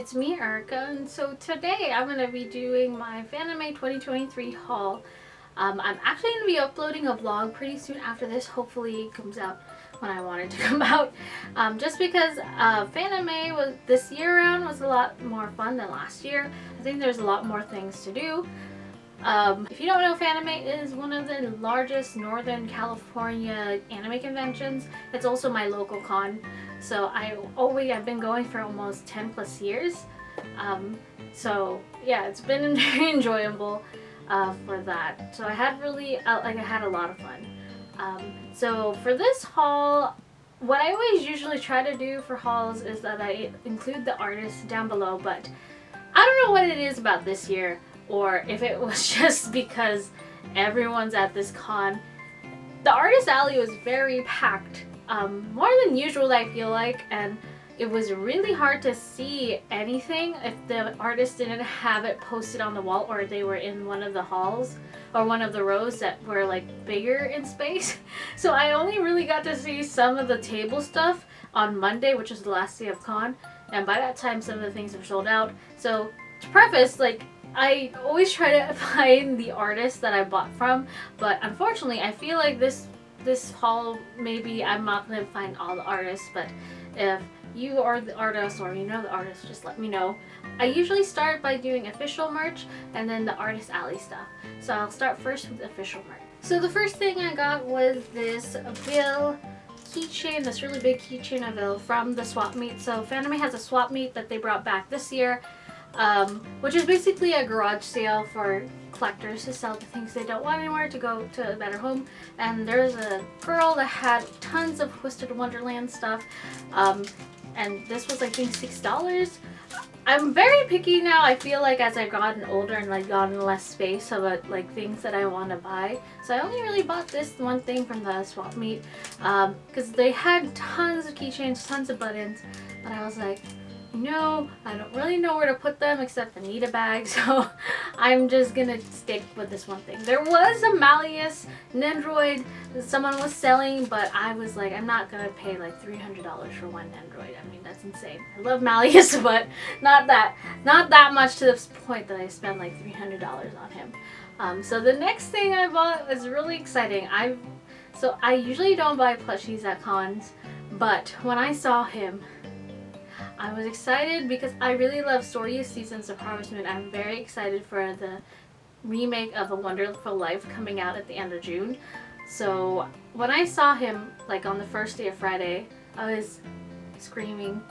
it's me, Erica, and so today I'm going to be doing my Fanime 2023 haul. I'm actually going to be uploading a vlog pretty soon after this. Hopefully it comes out when I want it to come out. Just because Fanime this year around was a lot more fun than last year. I think there's a lot more things to do. If you don't know, Fanime is one of the largest Northern California anime conventions. It's also my local con. So I've been going for almost 10 plus years. So yeah, it's been very enjoyable for that. So I had a lot of fun. So for this haul, what I always usually try to do for hauls is that I include the artists down below, but I don't know what it is about this year, or if it was just because everyone's at this con. The artist alley was very packed, more than usual I feel like, and it was really hard to see anything if the artist didn't have it posted on the wall or they were in one of the halls or one of the rows that were like bigger in space. So I only really got to see some of the table stuff on Monday, which is the last day of con, and by that time some of the things are sold out. So to preface, like, I always try to find the artist that I bought from, but unfortunately I feel like this haul, maybe I'm not going to find all the artists, but if you are the artist or you know the artist, just let me know. I usually start by doing official merch and then the artist alley stuff. So I'll start first with official merch. So the first thing I got was this Ville keychain, this really big keychain of Ville from the swap meet. So Fanime has a swap meet that they brought back this year, which is basically a garage sale for collectors to sell the things they don't want anymore to go to a better home. And there's a girl that had tons of Twisted Wonderland stuff, and this was, I think, $6. I'm very picky now. I feel like as I've gotten older and like gotten less space about like things that I want to buy, so I only really bought this one thing from the swap meet because they had tons of keychains, tons of buttons, but I was like, no, I don't really know where to put them except I need a bag, so I'm just gonna stick with this one thing. There was a Malleus Nendroid that someone was selling, but I was like, I'm not gonna pay like $300 for one Nendroid. I mean, that's insane. I love Malleus, but not that much to the point that I spent like $300 on him. So the next thing I bought was really exciting. I usually don't buy plushies at cons, but when I saw him, I was excited because I really love Soryu Seasons of Harvest Moon. I'm very excited for the remake of A Wonderful Life coming out at the end of June. So when I saw him like on the first day of Friday, I was screaming,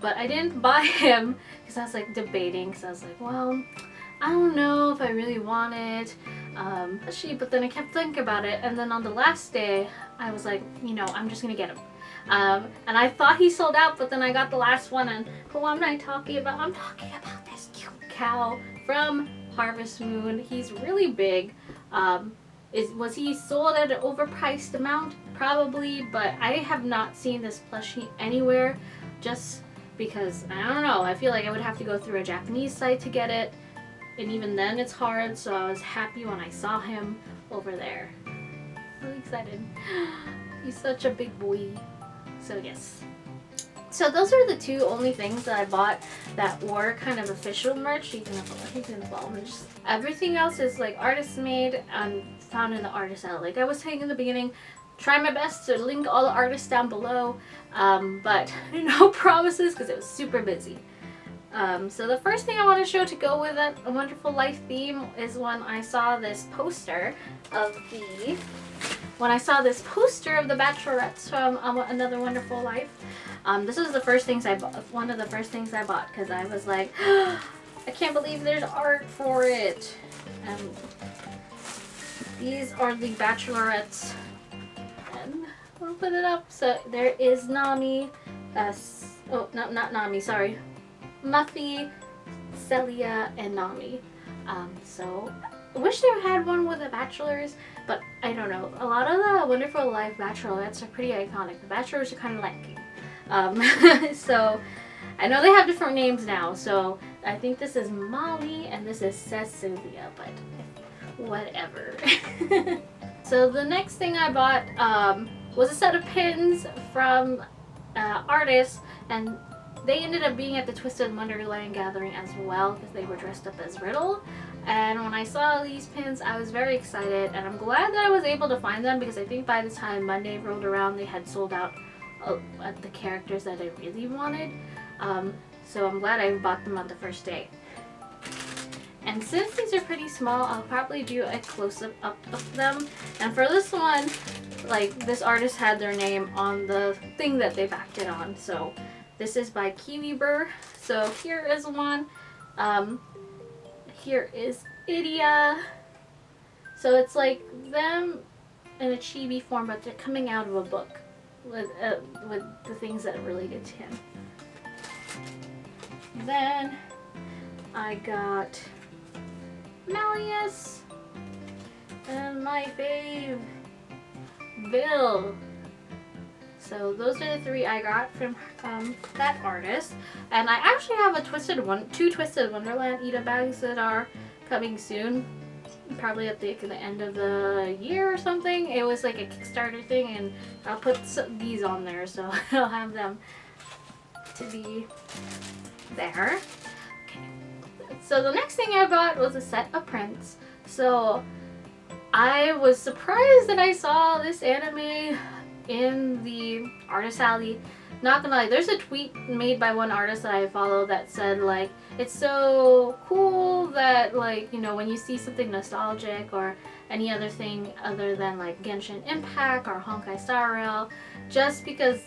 but I didn't buy him because I was like debating, because I was like, well, I don't know if I really want it, but then I kept thinking about it, and then on the last day I was like, you know, I'm just gonna get him. And I thought he sold out, but then I got the last one, and who am I talking about? I'm talking about this cute cow from Harvest Moon. He's really big. Was he sold at an overpriced amount? Probably, but I have not seen this plushie anywhere, just because, I don't know, I feel like I would have to go through a Japanese site to get it, and even then it's hard, so I was happy when I saw him over there. Really excited. He's such a big boy. So yes. So those are the two only things that I bought that were kind of official merch. You can follow me. Just everything else is like artist made and found in the artist alley. Like I was saying in the beginning, try my best to link all the artists down below, but no promises because it was super busy. So the first thing I want to show to go with A Wonderful Life theme is when I saw this poster of the Bachelorettes from Another Wonderful Life. This is the first things one of the first things I bought, because I was like, I can't believe there's art for it. These are the Bachelorettes, and I'll put it up. So there is Nami, not Nami, sorry, Muffy, Celia, and Nami. So I wish they had one with the bachelors, but I don't know. A lot of the Wonderful Life bachelorettes are pretty iconic. The bachelors are kind of lacking. So I know they have different names now. So I think this is Molly and this is Cecilia, but whatever. So the next thing I bought was a set of pins from artists, and they ended up being at the Twisted Wonderland gathering as well because they were dressed up as Riddle. And when I saw these pins, I was very excited, and I'm glad that I was able to find them because I think by the time Monday rolled around, they had sold out the characters that I really wanted. So I'm glad I bought them on the first day. And since these are pretty small, I'll probably do a close-up of them. And for this one, like, this artist had their name on the thing that they backed it on. So this is by KiwiBurr. So here is one. Here is Idia. So it's like them in a chibi form, but they're coming out of a book with the things that are related to him. Then I got Malleus and my fave, Bill. So those are the three I got from that artist. And I actually have two Twisted Wonderland Ida bags that are coming soon. Probably at the end of the year or something. It was like a Kickstarter thing, and I'll put these on there, so I'll have them to be there. Okay. So the next thing I got was a set of prints. So I was surprised that I saw this anime in the artist alley. Not gonna lie, there's a tweet made by one artist that I follow that said, like, it's so cool that, like, you know, when you see something nostalgic or any other thing other than like Genshin Impact or Honkai Star Rail, just because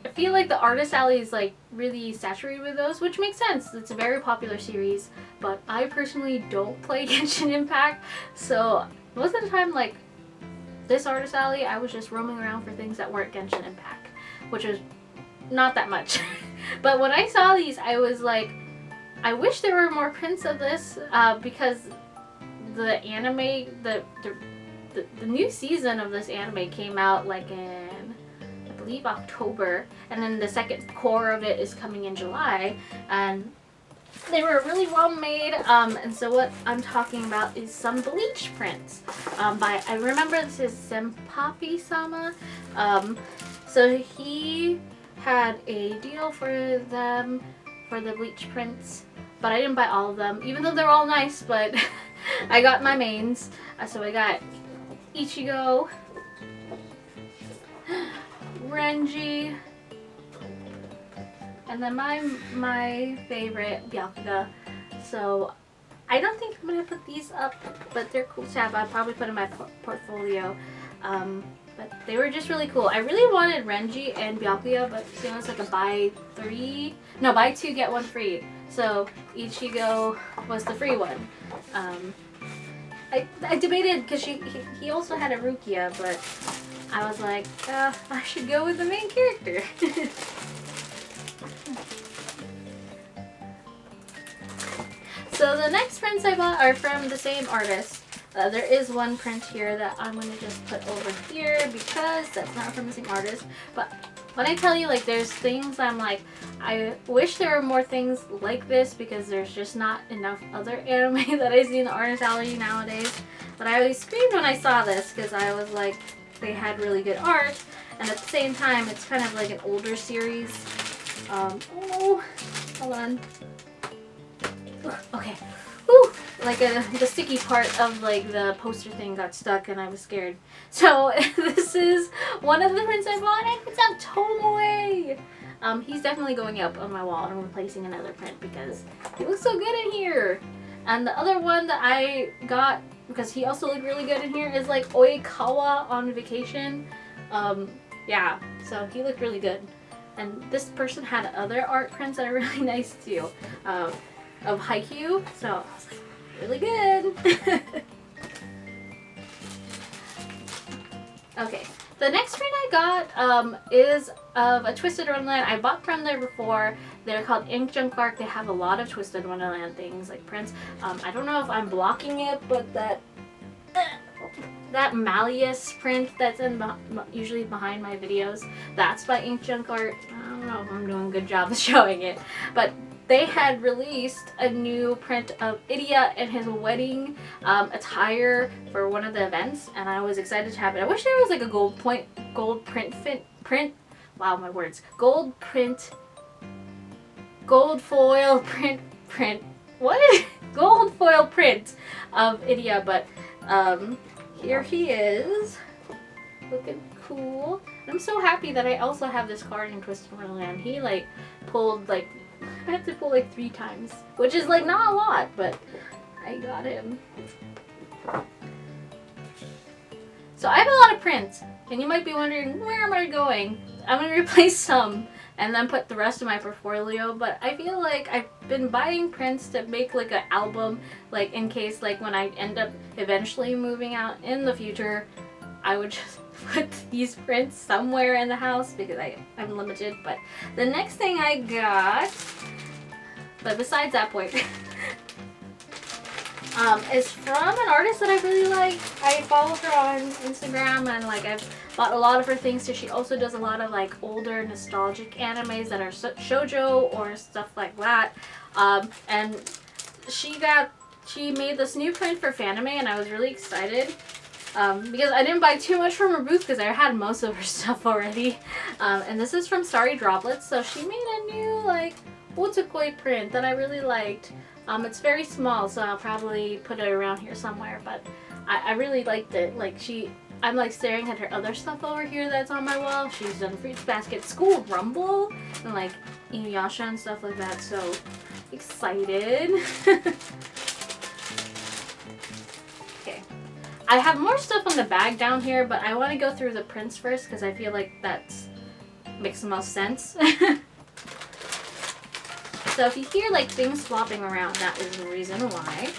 I feel like the artist alley is like really saturated with those, which makes sense. It's a very popular series, but I personally don't play Genshin Impact, so most of the time, like, this artist alley, I was just roaming around for things that weren't Genshin Impact, which was not that much. But when I saw these, I was like, I wish there were more prints of this, because the anime, the new season of this anime came out like in, I believe, October, and then the second core of it is coming in July, and they were really well made. And so what I'm talking about is some Bleach prints I remember this is Senpapi-Sama. So he had a deal for them for the Bleach prints, but I didn't buy all of them, even though they're all nice, but I got my mains. So I got Ichigo, Renji, and then my favorite, Byakuya. So I don't think I'm going to put these up, but they're cool to have. I'll probably put in my portfolio. But they were just really cool. I really wanted Renji and Byakuya, but it was like a buy two get one free. So Ichigo was the free one. I debated because he also had a Rukia, but I was like, I should go with the main character. So the next prints I bought are from the same artist. There is one print here that I'm going to just put over here because that's not from the same artist. But when I tell you, like, there's things I'm like, I wish there were more things like this because there's just not enough other anime that I see in the artist alley nowadays. But I always screamed when I saw this because I was like, they had really good art. And at the same time, it's kind of like an older series. Oh, hold on. Okay. Whew. Like the sticky part of like the poster thing got stuck and I was scared. So this is one of the prints I bought, and it's on Tomoe. He's definitely going up on my wall. I'm replacing another print because he looks so good in here. And the other one that I got because he also looked really good in here is like Oikawa on vacation. Yeah, so he looked really good. And this person had other art prints that are really nice too. Of Haikyuu, so I was like, really good. Okay, the next print I got is of a Twisted Wonderland. I bought from there before. They're called InkJunkArt. They have a lot of Twisted Wonderland things, like prints. I don't know if I'm blocking it, but that Malleus print that's usually behind my videos, that's by InkJunkArt. I don't know if I'm doing a good job of showing it, but they had released a new print of Idia and his wedding attire for one of the events, and I was excited to have it. I wish there was like a gold print. Wow, my words. Gold print gold foil what? Gold foil print of Idia, but here he is, looking cool. I'm so happy that I also have this card in Twisted Wonderland. He like pulled like, I had to pull like 3 times, which is like not a lot, but I got him. So I have a lot of prints, and you might be wondering, where am I going? I'm going to replace some and then put the rest of my portfolio, but I feel like I've been buying prints to make like an album, like in case like when I end up eventually moving out in the future, I would just put these prints somewhere in the house because I'm limited. But the next thing I got, but besides that point, is from an artist that I really like. I follow her on Instagram, and like I've bought a lot of her things. So she also does a lot of like older nostalgic animes that are shoujo or stuff like that. And she made this new print for Fanime, and I was really excited because I didn't buy too much from her booth because I had most of her stuff already. And this is from StarryDroplets. So she made a new like Wotakoi print that I really liked. It's very small, so I'll probably put it around here somewhere, but I really liked it. Like I'm like staring at her other stuff over here that's on my wall. She's done Fruits Basket, School Rumble, and like Inuyasha and stuff like that, so excited. Okay. I have more stuff on the bag down here, but I want to go through the prints first because I feel like that makes the most sense. So if you hear like things flopping around, that is the reason why.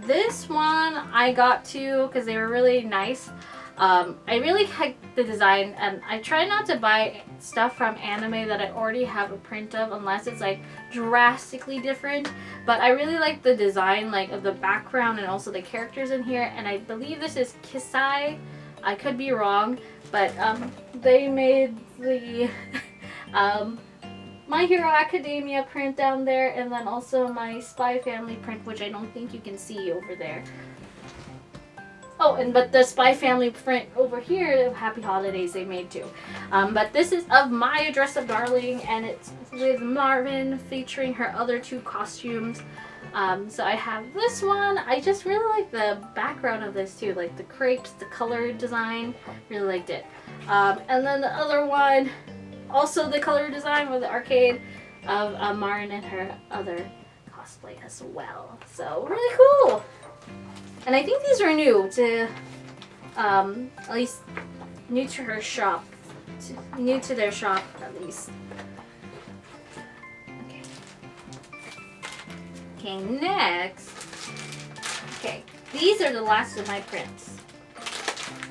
This one I got too because they were really nice. I really like the design, and I try not to buy stuff from anime that I already have a print of unless it's like drastically different. But I really like the design like of the background and also the characters in here, and I believe this is Kissai. I could be wrong, but they made the My Hero Academia print down there, and then also my Spy Family print, which I don't think you can see over there. Oh, but the Spy Family print over here, Happy Holidays, they made too. But this is of My Dress Up Darling, and it's with Marvin featuring her other 2 costumes. So I have this one. I just really like the background of this too, like the crepes, the color design, really liked it. And then the other one, also the color design with the arcade of Marin and her other cosplay as well. So really cool. And I think these are new to, at least new to her shop, new to their shop at least. Okay. Okay, next. Okay, these are the last of my prints,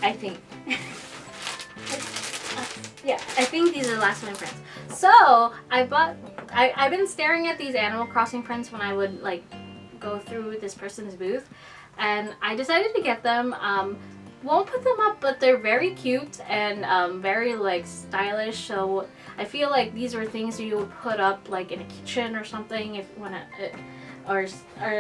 I think. Yeah, I think these are the last of my prints. So I've been staring at these Animal Crossing prints when I would like go through this person's booth, and I decided to get them. Won't put them up, but they're very cute and very like stylish. So I feel like these are things you would put up like in a kitchen or something if you want to, or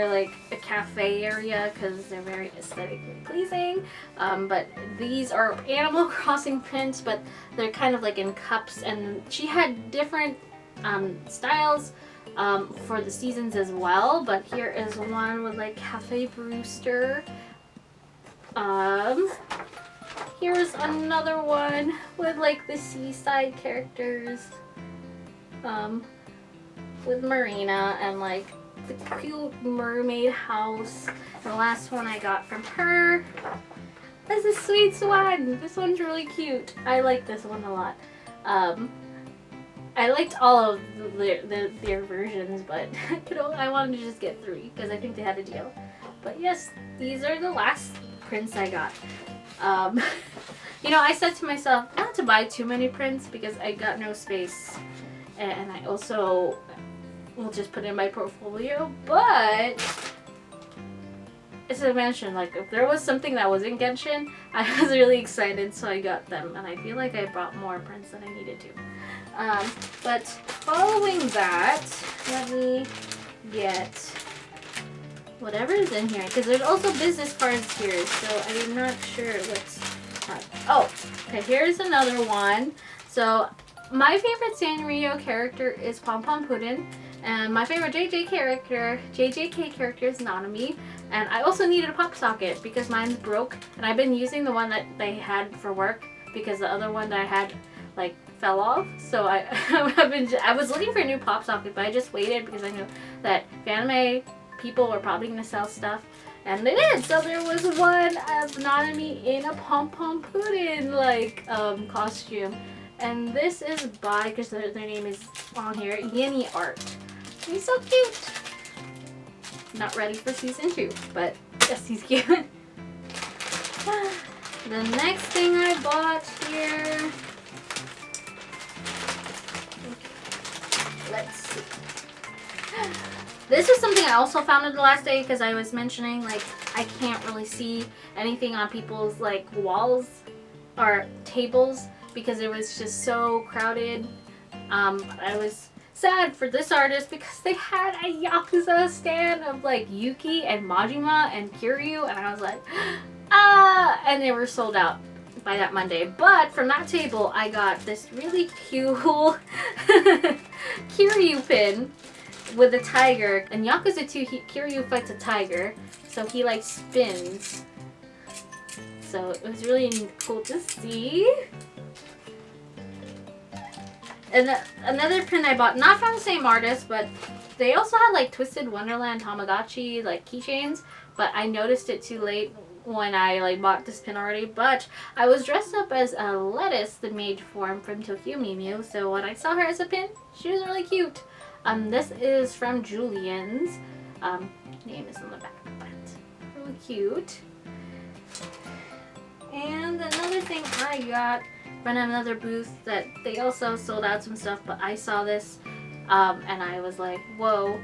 like a cafe area because they're very aesthetically pleasing. But these are Animal Crossing prints, but they're kind of like in cups, and she had different styles for the seasons as well. But here is one with like Cafe Brewster. Here's another one with like the seaside characters, with Marina and like the cute mermaid house. And the last one I got from her is a sweet swan. This one's really cute. I like this one a lot. I liked all of their versions, but I wanted to just get 3 because I think they had a deal. But yes, these are the last prints I got. You know, I said to myself not to buy too many prints because I got no space, and I also will just put in my portfolio. But as I mentioned, like if there was something that was in Genshin, I was really excited, so I got them, and I feel like I bought more prints than I needed to. But following that, let me get whatever is in here, because there's also business cards here, so I'm not sure what's. Oh, okay, here's another one. So my favorite Sanrio character is Pom Pom Puddin, and my favorite JJK character is Nanami. And I also needed a pop socket because mine's broke, and I've been using the one that they had for work because the other one that I had like fell off. So I was looking for a new pop socket, but I just waited because I knew that Fanime people were probably gonna sell stuff, and they did. So there was one of Nanami in a Pom Pom Puddin like costume, and this is by, because their name is on here, YinniArt. He's so cute. Not ready for season 2, but yes, he's cute. The next thing I bought here, let's see. This is something I also found in the last day because I was mentioning like I can't really see anything on people's like walls or tables because it was just so crowded. I was sad for this artist because they had a Yakuza stand of like Yuki and Majima and Kiryu, and I was like, ah, and they were sold out by that Monday. But from that table I got this really cute Kiryu pin with a tiger. In Yakuza 2, Kiryu fights a tiger, so he like spins. So it was really cool to see. And another pin I bought, not from the same artist, but they also had like Twisted Wonderland Tamagotchi like keychains, but I noticed it too late when I like bought this pin already. But I was dressed up as a lettuce, the maid form from Tokyo Mimio, so when I saw her as a pin, she was really cute. This is from Jewelians. Name is on the back, but really cute. And another thing I got from another booth that they also sold out some stuff, but I saw this and I was like, whoa.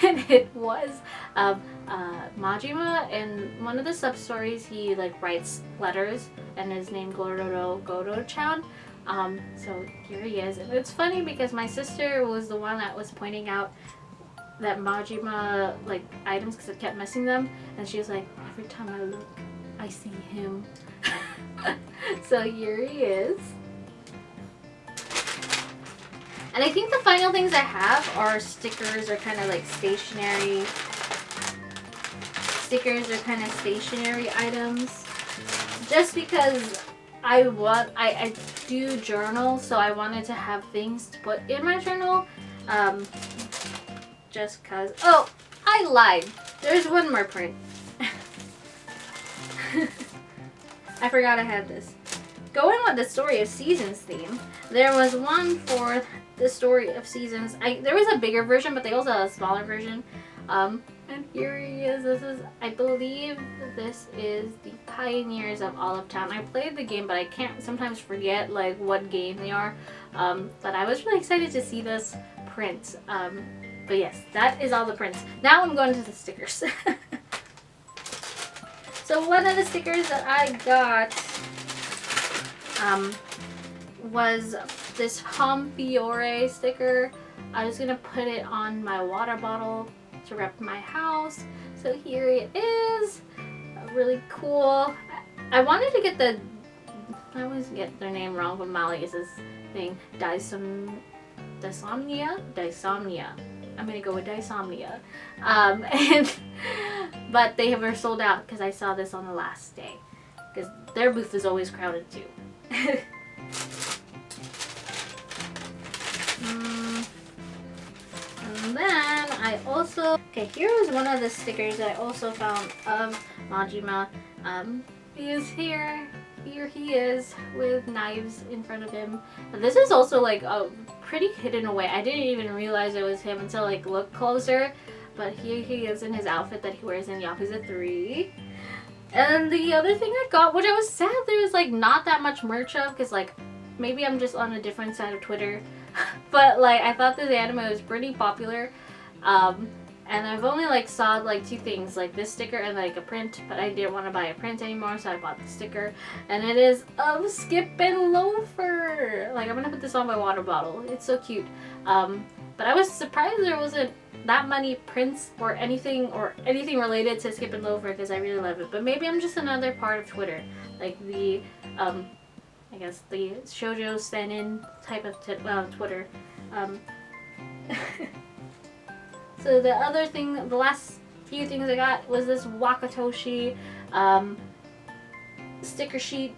And it was Majima, and one of the sub stories he like writes letters, and his name Goro-chan. So here he is, and it's funny because my sister was the one that was pointing out that Majima like items because it kept missing them, and she was like, every time I look I see him. So here he is. And I think the final things I have are stickers, or kind of like stationery. Stickers are kind of stationery items. Just because I do journal, so I wanted to have things to put in my journal. Just cause. Oh, I lied. There's one more print. I forgot I had this. Going with the Story of Seasons theme, there was one for the Story of Seasons. There was a bigger version, but they also had a smaller version. And here he is. This is, I believe, this is the Pioneers of Olive Town. I played the game, but I can't sometimes forget like what game they are. But I was really excited to see this print. But yes, that is all the prints. Now I'm going to the stickers. So one of the stickers that I got was this Pomfiore sticker. I was gonna put it on my water bottle to rep my house. So here it is. Really cool. I wanted to get the, I always get their name wrong, but Mali is this thing. Dysomnia? I'm gonna go with Dysomnia. But they were sold out because I saw this on the last day. Because their booth is always crowded too. And then I also, okay, here is one of the stickers that I also found of Majima. He is here. Here he is with knives in front of him. And this is also like a pretty hidden away. I didn't even realize it was him until like look closer. But here he is in his outfit that he wears in Yakuza 3. And the other thing I got, which I was sad there was like not that much merch of, because like maybe I'm just on a different side of Twitter. But like I thought this anime was pretty popular. And I've only like saw like two things, like this sticker and like a print, but I didn't want to buy a print anymore, so I bought the sticker. And it is of Skip and Loafer. Like I'm gonna put this on my water bottle. It's so cute. But I was surprised there wasn't that many prints or anything related to Skip and Loafer, because I really love it. But maybe I'm just another part of Twitter, like the I guess the shoujo seinen type of Twitter. So the other thing, the last few things I got was this Wakatoshi sticker sheet.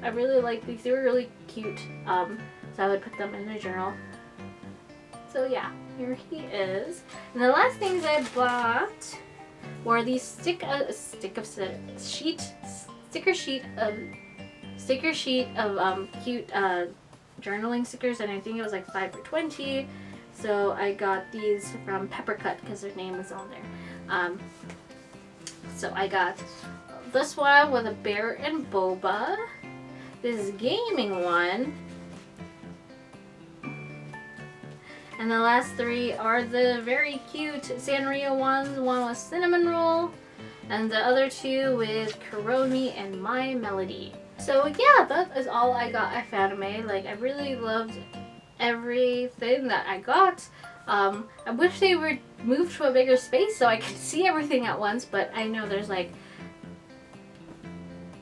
I really like these. They were really cute. So I would put them in my journal. So yeah, here he is. And the last things I bought were these sticker sheet of cute journaling stickers, and I think it was like 5 for $20. So I got these from Peppercut because their name is on there. So I got this one with a bear and boba. This gaming one. And the last 3 are the very cute Sanrio ones. One was cinnamon roll, and the other 2 with Kuromi and My Melody. So yeah, that is all I got at Fanime. Like, I really loved everything that I got. I wish they would move to a bigger space so I could see everything at once, but I know there's like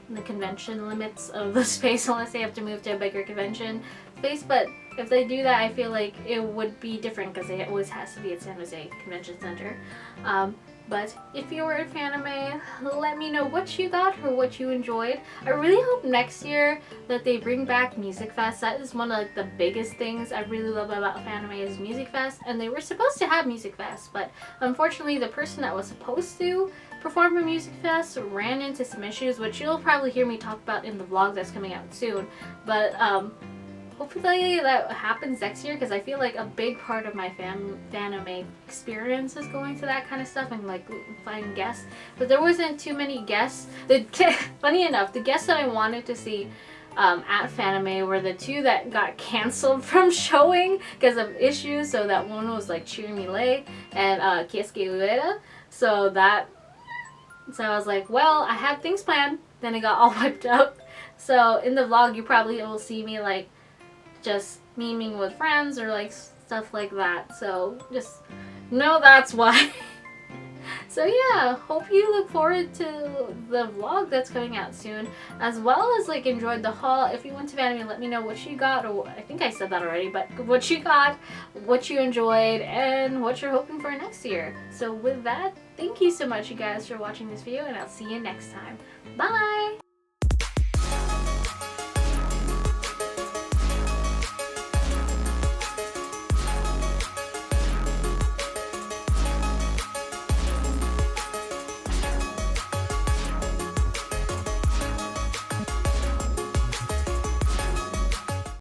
the convention limits of the space unless they have to move to a bigger convention space. But if they do that, I feel like it would be different because it always has to be at San Jose Convention Center. But if you were at Fanime, let me know what you got or what you enjoyed. I really hope next year that they bring back Music Fest. That is one of like the biggest things I really love about Fanime is Music Fest. And they were supposed to have Music Fest, but unfortunately the person that was supposed to perform for Music Fest ran into some issues, which you'll probably hear me talk about in the vlog that's coming out soon. But hopefully that happens next year, because I feel like a big part of my Fanime experience is going to that kind of stuff and like finding guests. But there wasn't too many guests. Funny enough, the guests that I wanted to see at Fanime were the 2 that got canceled from showing because of issues. So that one was like Chirimile and Keisuke Ueda. So I was like, well, I had things planned, then it got all wiped out. So in the vlog you probably will see me like just memeing with friends or like stuff like that. So just know that's why. So yeah, hope you look forward to the vlog that's coming out soon, as well as like enjoyed the haul. If you went to Fanime, let me know what you got, or I think I said that already, but what you got, what you enjoyed, and what you're hoping for next year. So with that, thank you so much you guys for watching this video, and I'll see you next time. Bye!